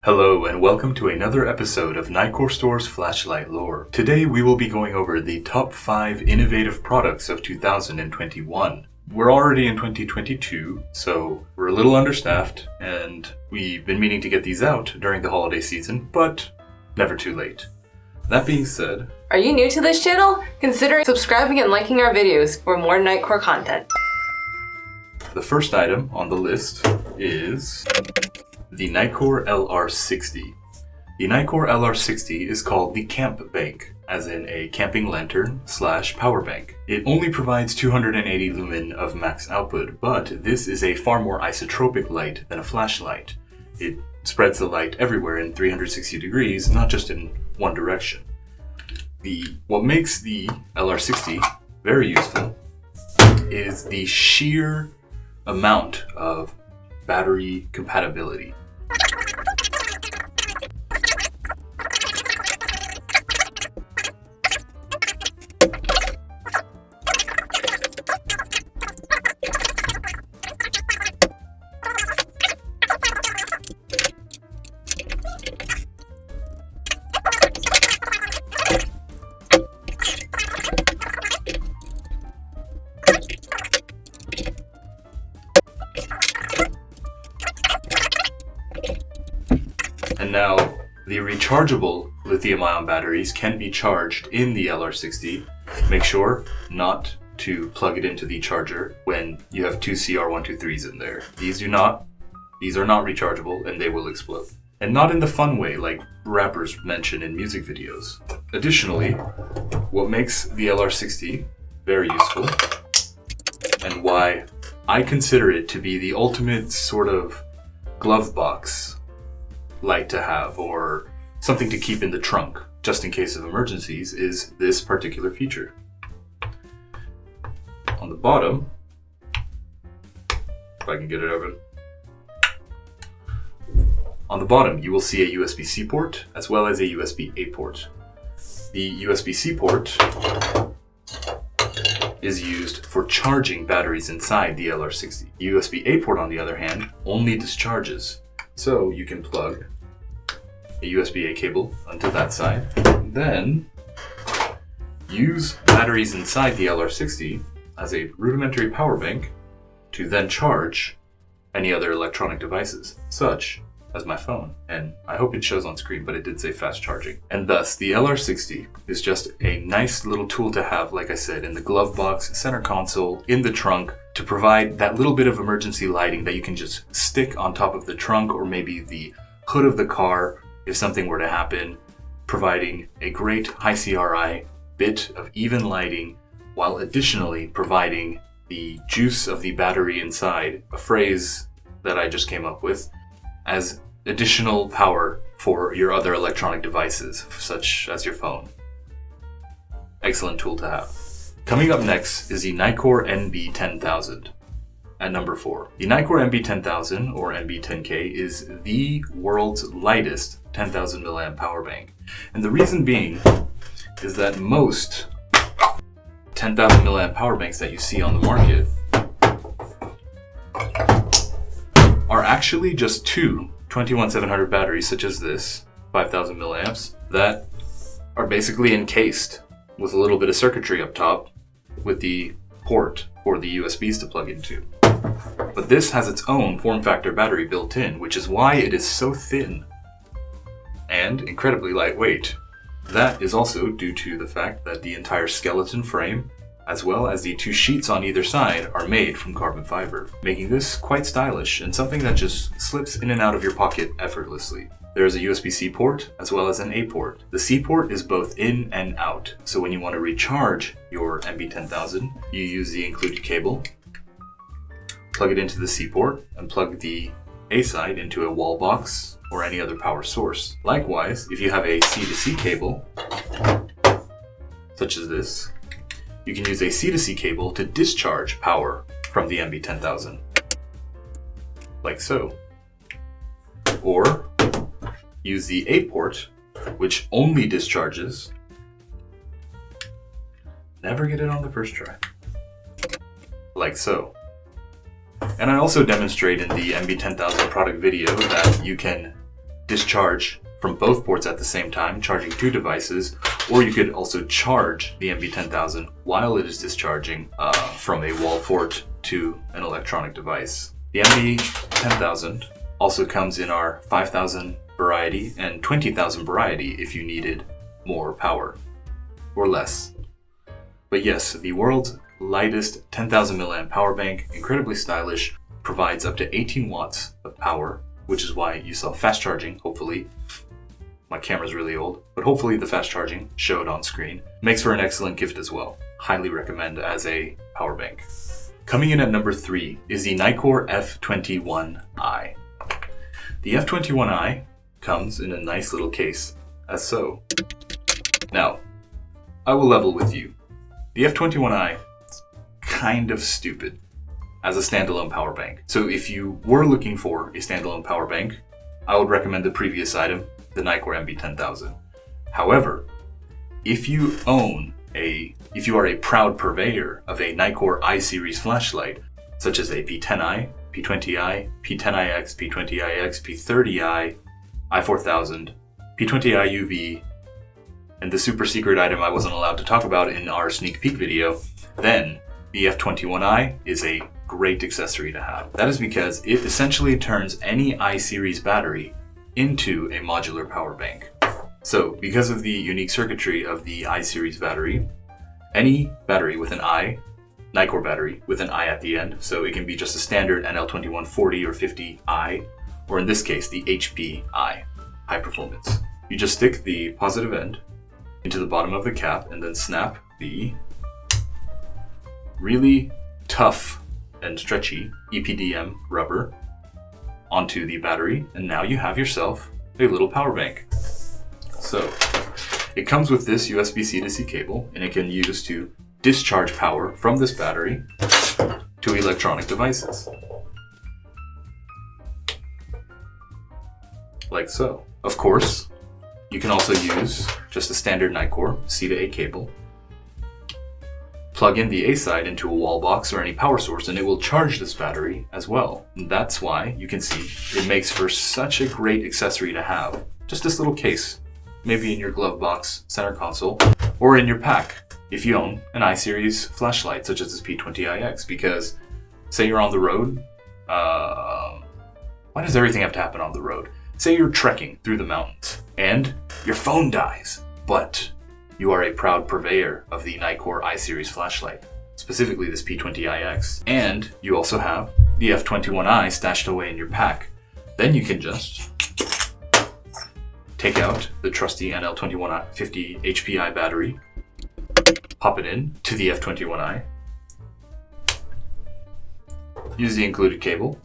Hello and welcome to another episode of Nitecore Store's Flashlight Lore. Today we will be going over the top 5 innovative products of 2021. We're already in 2022, so we're a little understaffed, and we've been meaning to get these out during the holiday season, but never too late. That being said, are you new to this channel? Consider subscribing and liking our videos for more Nitecore content. The first item on the list is the Nitecore LR60. The Nitecore LR60 is called the Camp Bank, as in a camping lantern / power bank. It only provides 280 lumen of max output, but this is a far more isotropic light than a flashlight. It spreads the light everywhere in 360 degrees, not just in one direction. What makes the LR60 very useful is the sheer amount of battery compatibility. And now, the rechargeable lithium-ion batteries can be charged in the LR60. Make sure not to plug it into the charger when you have two CR123s in there. These are not rechargeable and they will explode. And not in the fun way like rappers mention in music videos. Additionally, what makes the LR60 very useful, and why I consider it to be the ultimate sort of glove box light to have, or something to keep in the trunk just in case of emergencies, is this particular feature. On the bottom, if I can get it open, on the bottom you will see a USB-C port as well as a USB-A port. The USB-C port is used for charging batteries inside the LR60. The USB-A port, on the other hand, only discharges. So you can plug a USB-A cable onto that side, and then use batteries inside the LR60 as a rudimentary power bank to then charge any other electronic devices, such as my phone. And I hope it shows on screen, but it did say fast charging. And thus, the LR60 is just a nice little tool to have, like I said, in the glove box, center console, in the trunk, to provide that little bit of emergency lighting that you can just stick on top of the trunk or maybe the hood of the car if something were to happen, providing a great high CRI bit of even lighting while additionally providing the juice of the battery inside, a phrase that I just came up with, as additional power for your other electronic devices, such as your phone. Excellent tool to have. Coming up next is the Nitecore NB10000 at number 4. The Nitecore NB10000, or NB10K, is the world's lightest 10,000 mAh power bank. And the reason being is that most 10,000 mAh power banks that you see on the market are actually just two 21700 batteries, such as this 5,000 milliamps, that are basically encased with a little bit of circuitry up top with the port for the USBs to plug into. But this has its own form factor battery built in, which is why it is so thin and incredibly lightweight. That is also due to the fact that the entire skeleton frame, as well as the two sheets on either side, are made from carbon fiber, making this quite stylish and something that just slips in and out of your pocket effortlessly. There is a USB-C port as well as an A port. The C port is both in and out, so when you want to recharge your NB10000, you use the included cable, plug it into the C port, and plug the A side into a wall box or any other power source. Likewise, if you have a C to C cable, such as this, you can use a C to C cable to discharge power from the NB10000, like so. Or use the A port, which only discharges. Never get it on the first try. Like so. And I also demonstrate in the NB10000 product video that you can discharge from both ports at the same time, charging two devices, or you could also charge the NB10000 while it is discharging from a wall port to an electronic device. The NB10000 also comes in our 5000 variety and 20,000 variety if you needed more power or less. But yes, the world's lightest 10,000 mAh power bank, incredibly stylish, provides up to 18 watts of power, which is why you saw fast charging, hopefully. My camera's really old, but hopefully the fast charging showed on screen. Makes for an excellent gift as well. Highly recommend as a power bank. Coming in at number 3 is the Nitecore F21i. The F21i comes in a nice little case, as so. Now, I will level with you. The F21i is kind of stupid as a standalone power bank. So if you were looking for a standalone power bank, I would recommend the previous item, the Nitecore NB10000. However, if you are a proud purveyor of a Nitecore I-series flashlight, such as a P10i, P20i, P10ix, P20ix, P30i, i4000, P20i UV, and the super secret item I wasn't allowed to talk about in our sneak peek video, then the F21i is a great accessory to have. That is because it essentially turns any I-series battery into a modular power bank. So because of the unique circuitry of the I-series battery, any battery with an I, Nitecore battery with an I at the end, so it can be just a standard NL2140 or 50i, or in this case the HPI, high performance. You just stick the positive end into the bottom of the cap and then snap the really tough and stretchy EPDM rubber onto the battery, and now you have yourself a little power bank. So it comes with this USB-C to C cable, and it can use to discharge power from this battery to electronic devices. Like so. Of course, you can also use just a standard Nitecore C to A cable, plug in the A side into a wall box or any power source, and it will charge this battery as well. And that's why you can see it makes for such a great accessory to have. Just this little case, maybe in your glove box, center console, or in your pack if you own an I-series flashlight such as this P20ix, because say you're on the road, why does everything have to happen on the road? Say you're trekking through the mountains and your phone dies, but you are a proud purveyor of the Nitecore I-series flashlight, specifically this P20ix, and you also have the F21i stashed away in your pack. Then you can just take out the trusty NL2150 HPI battery, pop it in to the F21i, use the included cable,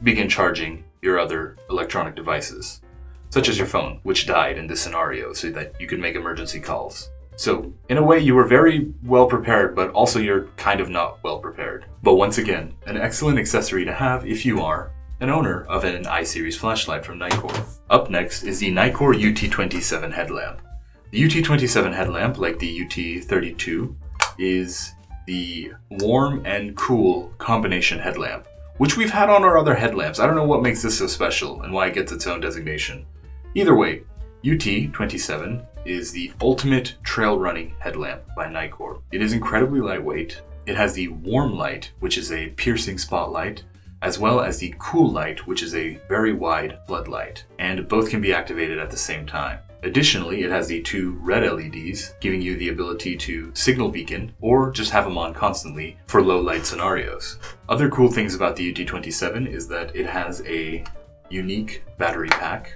begin charging your other electronic devices, such as your phone, which died in this scenario, so that you could make emergency calls. So, in a way, you were very well prepared, but also you're kind of not well prepared. But once again, an excellent accessory to have if you are an owner of an I-series flashlight from Nitecore. Up next is the Nitecore UT27 headlamp. The UT27 headlamp, like the UT32, is the warm and cool combination headlamp, which we've had on our other headlamps. I don't know what makes this so special and why it gets its own designation. Either way, UT27 is the ultimate trail running headlamp by Nitecore. It is incredibly lightweight. It has the warm light, which is a piercing spotlight, as well as the cool light, which is a very wide floodlight, and both can be activated at the same time. Additionally, it has the two red LEDs, giving you the ability to signal beacon or just have them on constantly for low light scenarios. Other cool things about the UT27 is that it has a unique battery pack,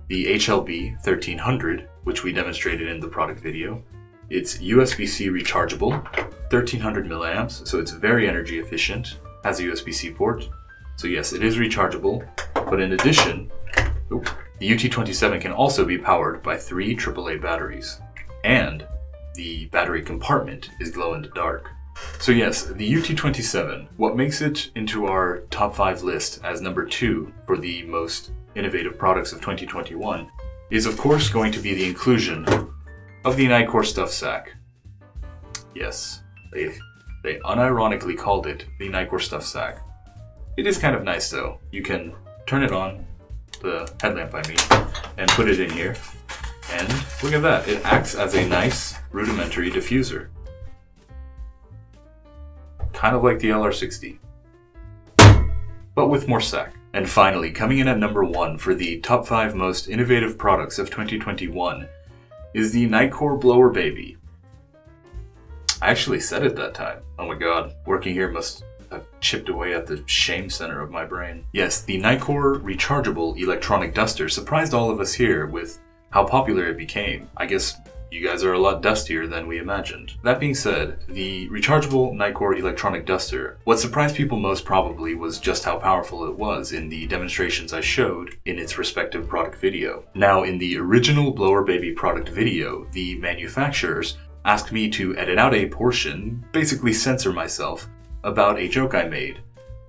the HLB 1300, which we demonstrated in the product video. It's USB-C rechargeable, 1300 milliamps, so it's very energy efficient, has a USB-C port. So yes, it is rechargeable, but in addition, the UT27 can also be powered by 3 AAA batteries, and the battery compartment is glow in the dark. So yes, the UT27, what makes it into our top 5 list as number 2 for the most innovative products of 2021 is of course going to be the inclusion of the Nitecore stuff sack. Yes, they unironically called it the Nitecore stuff sack. It is kind of nice though. You can turn it on, the headlamp I mean, and put it in here. And look at that, it acts as a nice rudimentary diffuser. Kind of like the LR60, but with more sack. And finally, coming in at number 1 for the top 5 most innovative products of 2021 is the Nitecore BlowerBaby. I actually said it that time. Oh my god, working here must have chipped away at the shame center of my brain. Yes, the Nitecore rechargeable electronic duster surprised all of us here with how popular it became. I guess you guys are a lot dustier than we imagined. That being said, the rechargeable Nitecore electronic duster, what surprised people most probably was just how powerful it was in the demonstrations I showed in its respective product video. Now, in the original BlowerBaby product video, the manufacturers asked me to edit out a portion, basically censor myself, about a joke I made.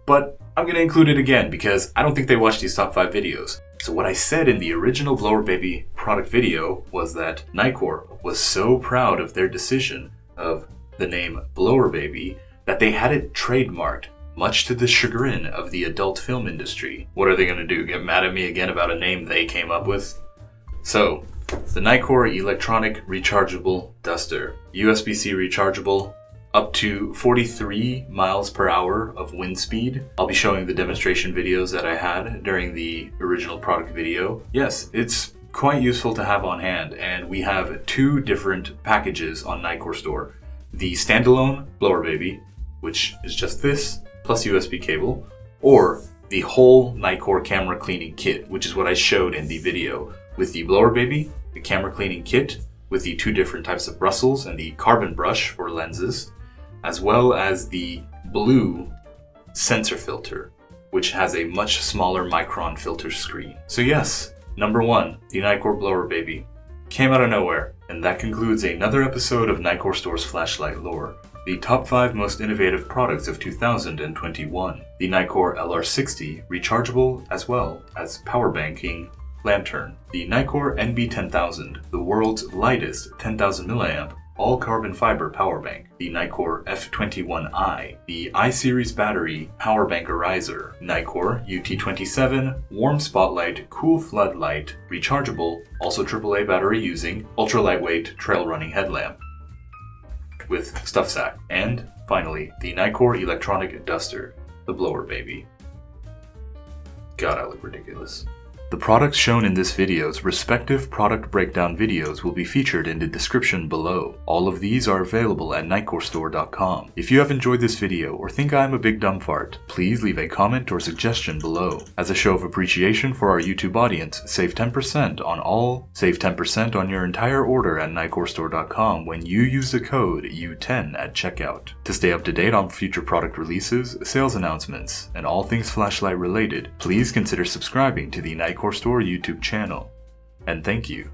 But I'm gonna include it again because I don't think they watched these top 5 videos. So what I said in the original BlowerBaby product video was that Nitecore was so proud of their decision of the name BlowerBaby that they had it trademarked, much to the chagrin of the adult film industry. What are they gonna do, get mad at me again about a name they came up with? So, the Nitecore electronic rechargeable duster, USB-C rechargeable, up to 43 miles per hour of wind speed. I'll be showing the demonstration videos that I had during the original product video. Yes, it's quite useful to have on hand, and we have 2 different packages on Nitecore Store. The standalone BlowerBaby, which is just this, plus USB cable, or the whole Nitecore camera cleaning kit, which is what I showed in the video, with the BlowerBaby, the camera cleaning kit, with the 2 different types of bristles and the carbon brush for lenses, as well as the blue sensor filter, which has a much smaller micron filter screen. So yes, number 1, the Nitecore BlowerBaby. Came out of nowhere, and that concludes another episode of Nitecore Store's Flashlight Lore, the top 5 most innovative products of 2021. The Nitecore LR60, rechargeable as well as power banking lantern. The Nitecore NB10000, the world's lightest 10,000 mAh all carbon fiber power bank. The Nitecore F21i, the I-series battery power bankerizer. Nitecore UT27 warm spotlight cool floodlight rechargeable, also AAA battery using ultra lightweight trail running headlamp with stuff sack. And finally, the Nitecore electronic duster, the BlowerBaby. God, I look ridiculous. The products shown in this video's respective product breakdown videos will be featured in the description below. All of these are available at NitecoreStore.com. If you have enjoyed this video or think I'm a big dumb fart, please leave a comment or suggestion below. As a show of appreciation for our YouTube audience, save 10% on your entire order at NitecoreStore.com when you use the code U10 at checkout. To stay up to date on future product releases, sales announcements, and all things flashlight related, please consider subscribing to the Nitecore Store YouTube channel. And thank you.